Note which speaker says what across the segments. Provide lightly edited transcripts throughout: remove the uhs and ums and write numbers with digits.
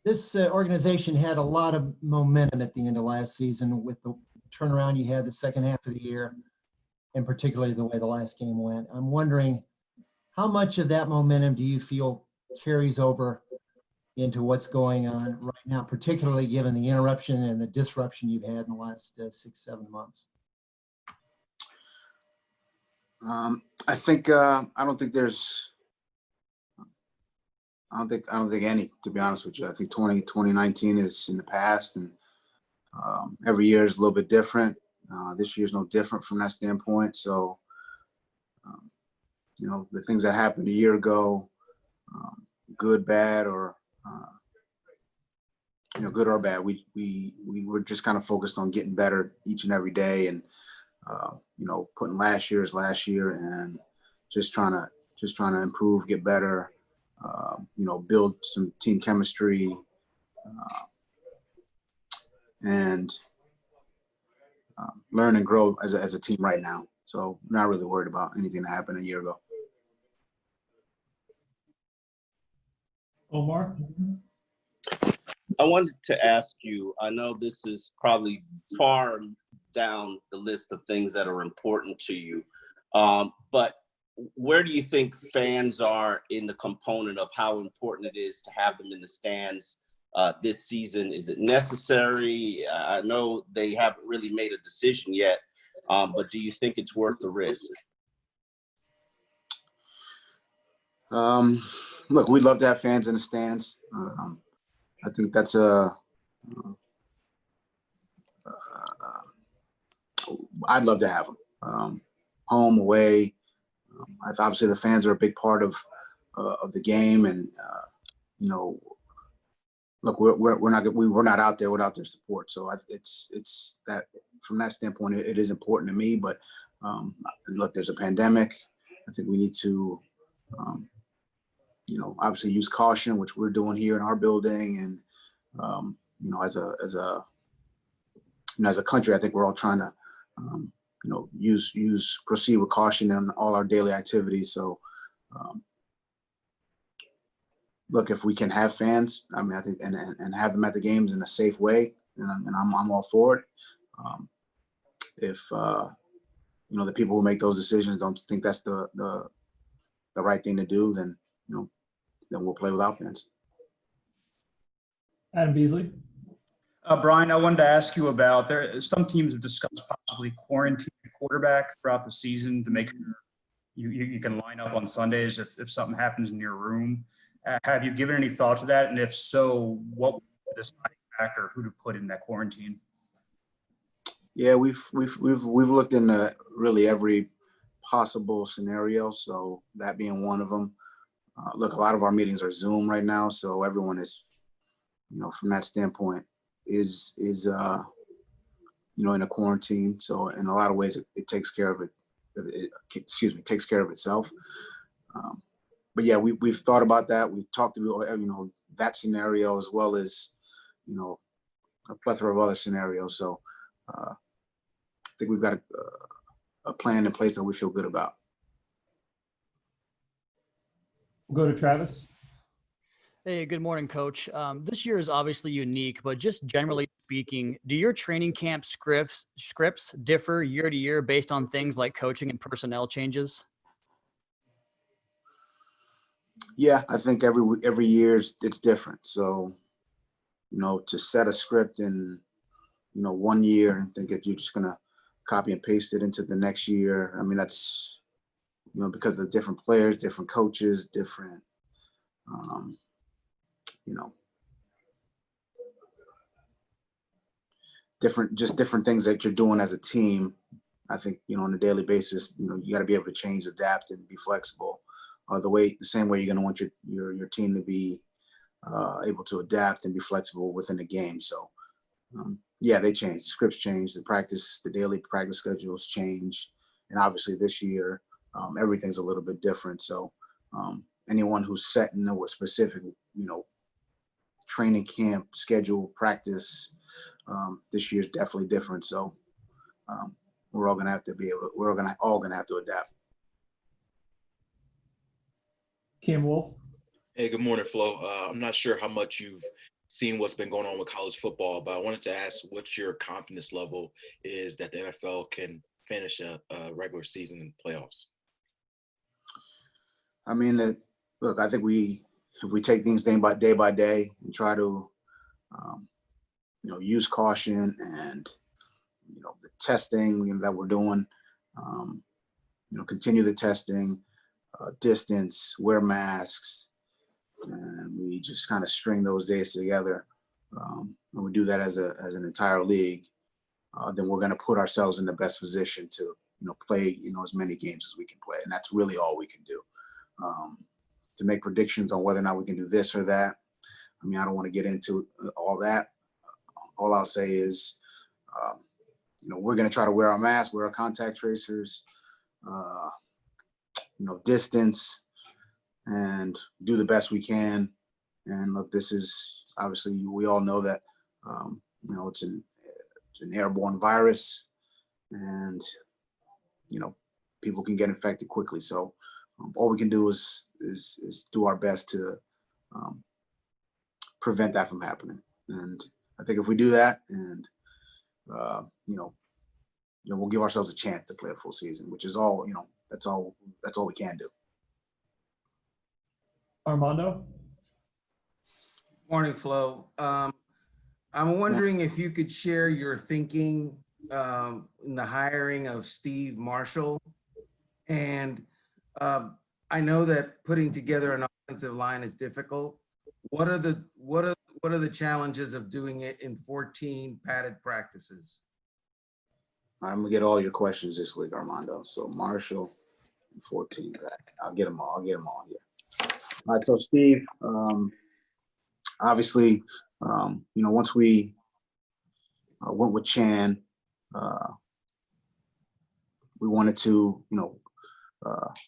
Speaker 1: This organization had a lot of momentum at the end of last season with the turnaround you had the second half of the year, and particularly the way the last game went. I'm wondering, how much of that momentum do you feel carries over into what's going on right now, particularly given the interruption and the disruption you've had in the last 6-7 months?
Speaker 2: I think I don't think any, to be honest with you. I think 2019 is in the past, and every year is a little bit different. This year's no different from that standpoint. So, the things that happened a year ago, good, bad, or good or bad, we were just kind of focused on getting better each and every day, and putting last year as last year, and just trying to improve, get better. Build some team chemistry, and learn and grow as a team right now. So I'm not really worried about anything that happened a year ago.
Speaker 3: Omar?
Speaker 4: I wanted to ask you, I know this is probably far down the list of things that are important to you, but where do you think fans are in the component of how important it is to have them in the stands this season? Is it necessary? I know they haven't really made a decision yet, but do you think it's worth the risk?
Speaker 2: Look, we'd love to have fans in the stands. I think that's I'd love to have them, home, away. Obviously, the fans are a big part of the game, and look, we're not out there without their support. So it's that, from that standpoint, it is important to me. But look, there's a pandemic. I think we need to obviously use caution, which we're doing here in our building, and as a country, I think we're all trying to proceed with caution in all our daily activities. So, look, if we can have fans, I think, and have them at the games in a safe way, and I'm all for it. If the people who make those decisions don't think that's the right thing to do, then we'll play without fans.
Speaker 3: Adam Beasley?
Speaker 5: Brian, I wanted to ask you about, some teams have discussed possibly quarantining a quarterback throughout the season to make sure you can line up on Sundays if something happens in your room. Have you given any thought to that? And if so, what would be the deciding factor, who to put in that quarantine?
Speaker 2: Yeah, we've looked into really every possible scenario. So that being one of them. Look, a lot of our meetings are Zoom right now, so everyone is, from that standpoint, is in a quarantine. So in a lot of ways, it takes care of it. Takes care of itself. But yeah, we've thought about that. We've talked about that scenario, as well as a plethora of other scenarios. So I think we've got a plan in place that we feel good about.
Speaker 3: We'll go to Travis.
Speaker 6: Hey, good morning, Coach. This year is obviously unique, but just generally speaking, do your training camp scripts differ year to year based on things like coaching and personnel changes?
Speaker 2: Yeah, I think every year it's different. So, to set a script in, 1 year and think that you're just gonna copy and paste it into the next year. I mean, that's, because of different players, different coaches, different, different things that you're doing as a team. I think, on a daily basis, you got to be able to change, adapt, and be flexible. The same way you're going to want your team to be able to adapt and be flexible within the game. So, yeah, they change. The scripts change. The daily practice schedules change, and obviously this year, everything's a little bit different. So, anyone who's setting a specific, training camp schedule, practice, this year's definitely different. So, we're all gonna have to adapt.
Speaker 3: Kim Wolf?
Speaker 7: Hey, good morning, Flo. I'm not sure how much you've seeing what's been going on with college football, but I wanted to ask what your confidence level is that the NFL can finish a regular season and playoffs.
Speaker 2: I mean, look, I think if we take things day by day and try to, use caution and, the testing that we're doing, continue the testing, distance, wear masks, and we just kind of string those days together. And we do that as an entire league, then we're going to put ourselves in the best position to, play, as many games as we can play. And that's really all we can do. To make predictions on whether or not we can do this or that, I mean, I don't want to get into all that. All I'll say is, we're going to try to wear our masks, wear our contact tracers, distance, and do the best we can. And look, this is obviously, we all know that, it's an airborne virus, and, people can get infected quickly. So all we can do is do our best to prevent that from happening. And I think if we do that, and we'll give ourselves a chance to play a full season, which is all, that's all we can do.
Speaker 3: Armando?
Speaker 8: Morning, Flo. I'm wondering if you could share your thinking in the hiring of Steve Marshall. And I know that putting together an offensive line is difficult. What are the challenges of doing it in 14 padded practices?
Speaker 2: I'm gonna get all your questions this week, Armando. So Marshall, 14. I'll get them all. Here. All right. So Steve, obviously, once we went with Chan, we wanted to,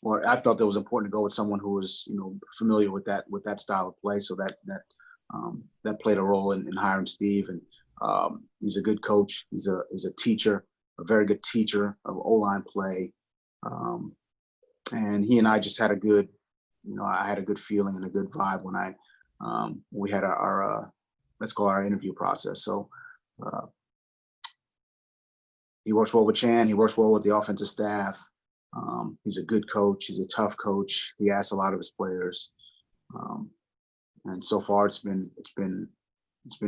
Speaker 2: or I thought that was important to go with someone who was, familiar with that style of play. So that played a role in hiring Steve. And he's a good coach. He's a teacher, a very good teacher of O-line play. And he and I just had a good, I had a good feeling and a good vibe when we had our let's call our interview process. So he works well with Chan. He works well with the offensive staff. He's a good coach. He's a tough coach. He asks a lot of his players. And so far it's been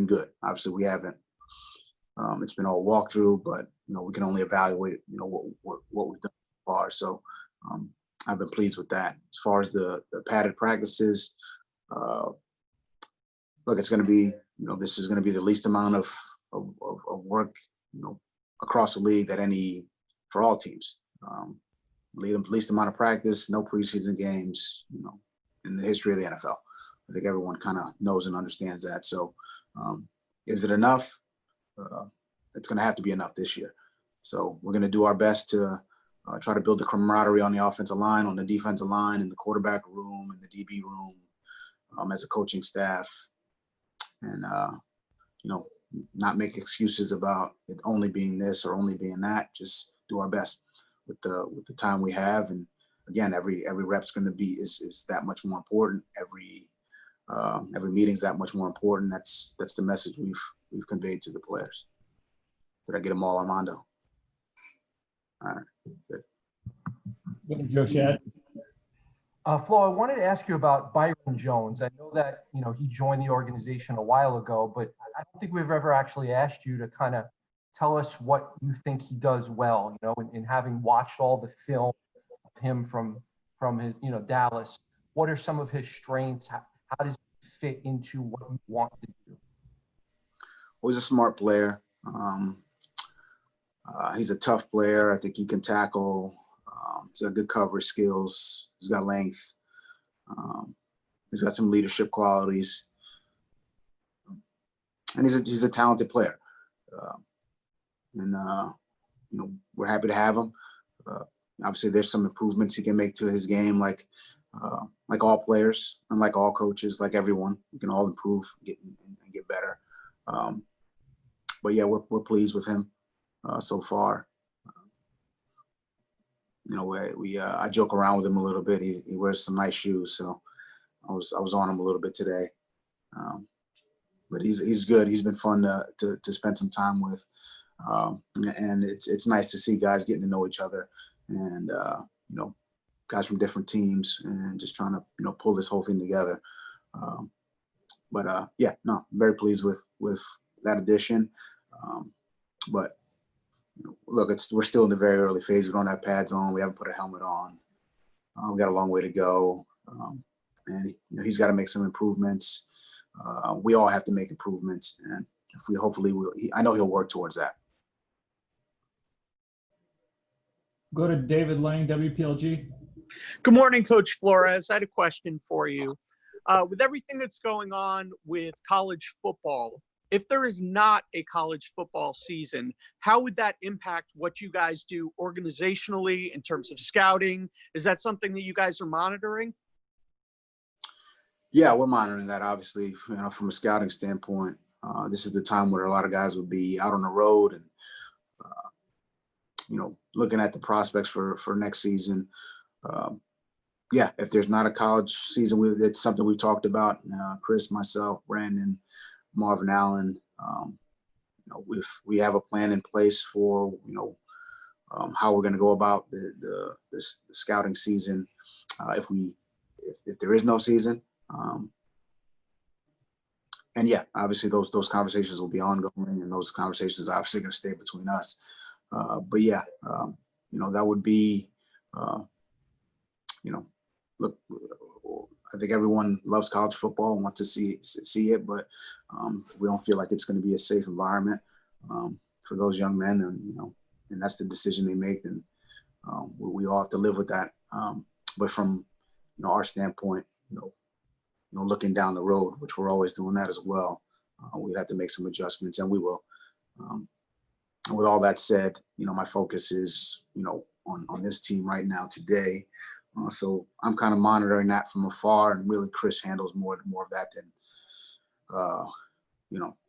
Speaker 2: good. Obviously we haven't, it's been all walkthrough, but we can only evaluate, what we've done so far. So I've been pleased with that. As far as the padded practices, look, it's going to be, this is going to be the least amount of work, across the league for all teams. Least amount of practice, no preseason games, in the history of the NFL. I think everyone kind of knows and understands that. So is it enough? It's going to have to be enough this year. So we're going to do our best to try to build the camaraderie on the offensive line, on the defensive line, in the quarterback room, in the DB room, as a coaching staff, and not make excuses about it only being this or only being that. Just do our best with the time we have. And again, every rep's going to be is that much more important. Every meeting's that much more important. That's the message we've conveyed to the players. Did I get them all, Armando? All right, good.
Speaker 3: Joe Shad?
Speaker 9: Flo, I wanted to ask you about Byron Jones. I know that, he joined the organization a while ago, but I don't think we've ever actually asked you to kind of tell us what you think he does well, and having watched all the film of him from his, Dallas, what are some of his strengths? How does he fit into what you want to do?
Speaker 2: Well, he's a smart player. He's a tough player. I think he can tackle. He's got good coverage skills. He's got length. He's got some leadership qualities, and he's a talented player. We're happy to have him. Obviously, there's some improvements he can make to his game, like all players, and like all coaches, like everyone. We can all improve, and get better. But yeah, we're pleased with him so far. I joke around with him a little bit. He wears some nice shoes, so I was on him a little bit today. but he's good. He's been fun to spend some time with, and it's nice to see guys getting to know each other, and guys from different teams, and just trying to pull this whole thing together. Yeah, no, very pleased with that addition. But look, we're still in the very early phase. We don't have pads on. We haven't put a helmet on. We got a long way to go, and he's got to make some improvements. We all have to make improvements, and if we hopefully will, I know he'll work towards that.
Speaker 3: Go to David Lang, WPLG.
Speaker 10: Good morning, Coach Flores. I had a question for you. With everything that's going on with college football, if there is not a college football season, how would that impact what you guys do organizationally in terms of scouting? Is that something that you guys are monitoring?
Speaker 2: Yeah, we're monitoring that, obviously, from a scouting standpoint. This is the time where a lot of guys would be out on the road and, looking at the prospects for next season. Yeah, if there's not a college season, it's something we talked about. Chris, myself, Brandon, Marvin Allen. If we have a plan in place for how we're going to go about the scouting season, if there is no season, and yeah, obviously those conversations will be ongoing, and those conversations are obviously going to stay between us. But yeah, that would be, look, I think everyone loves college football and wants to see it, but we don't feel like it's going to be a safe environment for those young men, and that's the decision they make, and we all have to live with that. But from our standpoint, looking down the road, which we're always doing that as well, we'd have to make some adjustments, and we will. And with all that said, my focus is on this team right now today. So I'm kind of monitoring that from afar, and really Chris handles more of that than,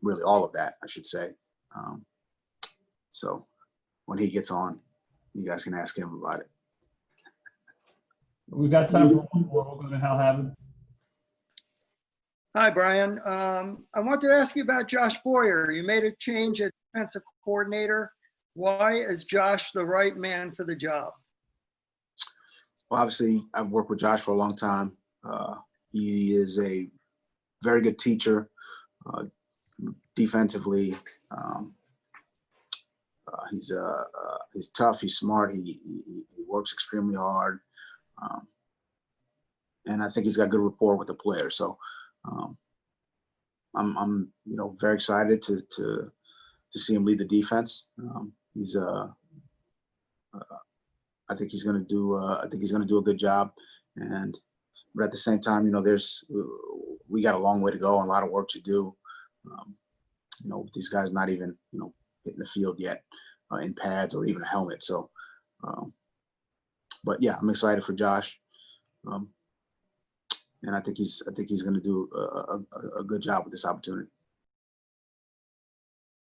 Speaker 2: really all of that, I should say. So when he gets on, you guys can ask him about it.
Speaker 3: We've got time for one more. We'll go to Hal Haven.
Speaker 11: Hi, Brian. I wanted to ask you about Josh Boyer. You made a change at defensive coordinator. Why is Josh the right man for the job?
Speaker 2: Well, obviously, I've worked with Josh for a long time. He is a very good teacher defensively. He's tough. He's smart. He works extremely hard, and I think he's got good rapport with the players. So I'm very excited to see him lead the defense. I think he's going to do. I think he's going to do a good job, but at the same time, we got a long way to go and a lot of work to do. With these guys not even hitting the field yet in pads or even a helmet. So, but yeah, I'm excited for Josh, and I think he's going to do a good job with this opportunity.